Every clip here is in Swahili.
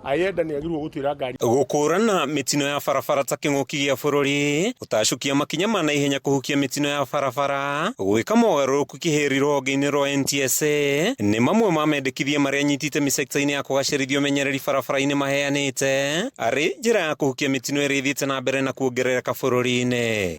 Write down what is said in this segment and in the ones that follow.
ayenda ni agirwo gutwira ngari gukurana mitino ya barabara ta king'uki gia bururi utacukia makinya mana ihenya kuhukia mitino ya barabara gwika mogaruruku kiheriro honge-ini rwa NTSA ni mamwe ma mendekithia maria nyitite sector-ini ya kugacirithia umenyereri barabara-ini maheanite ari njira ya kuhukia mitino iri ithite na mbere na kuongerereka bururi-ini.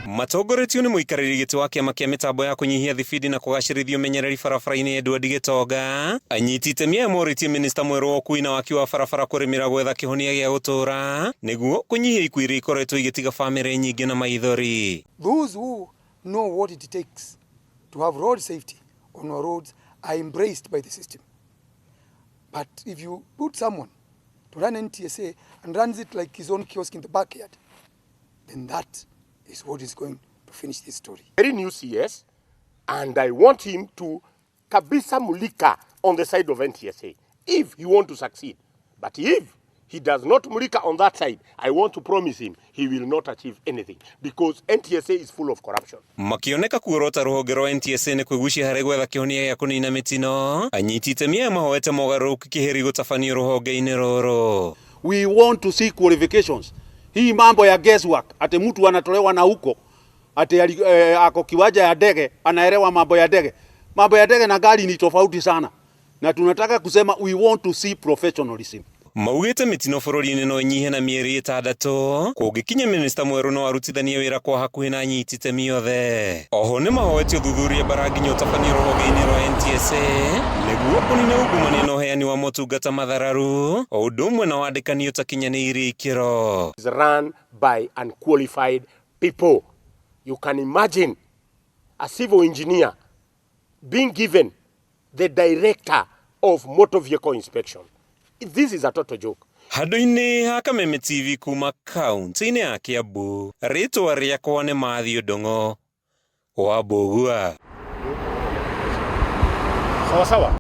Matongoretio ni muikariri giti wa kiama kia mitambo ya kunyihia thibidi na kugacirithia umenyereri barabara-ini Edward Gitonga anyitite mia moritie minista mweru wa ukui na waki wa barabara kurimira gwetha kihonia gia gutura niguo kunyihia ikuũ iria ikoretwo igitiga family nyingi na maithori. Those who know what it takes to have road safety on our roads are embraced by the system. But if you put someone to run NTSA and runs it like his own kiosk in the backyard, then that is what is going to finish this story. Very new CS, and I want him to kabisa mulika on the side of NTSA if he want to succeed. But if he does not mulika on that side, I want to promise him he will not achieve anything because NTSA is full of corruption. Makioneka kuorota ruhonge rwa NTSA ni kwigucia hari gwetha kihonia gia kunina mitino anyitite mia mahoete mogaruruku kiheri gutafanio ruhonge-ini ruru. We want to see qualifications. Hii mambo ya guesswork, ate mtu anatolewa na huko, ate ako kiwanja ya ndege, anaelewa mambo ya ndege. Mambo ya ndege na gari ni tofauti sana. Na tunataka kusema we want to see professionalism. Maugite mitino bururi-ini no nyihe na mieri 6 kungikinya minista mweru no arutithanie wira kwa hakuhi na anyitite miothe. Oho ni mahoetio thuthuria baranginya utafanio ruhonge-ini rwa NTSA niguo kunina ungumania na uheani wa motungata mathararu o undu umwe na wandikani utakinyaniire ikiro. Is run by unqualified people. You can imagine a civil engineer being given the director of motor vehicle inspection. This is a total joke. Handu-ini ha Kameme TV kuma kaunti-ini ya Kiambu, ritwa riakwa ni Mathew Ndung'u wa Mbugua. Sawa sawa.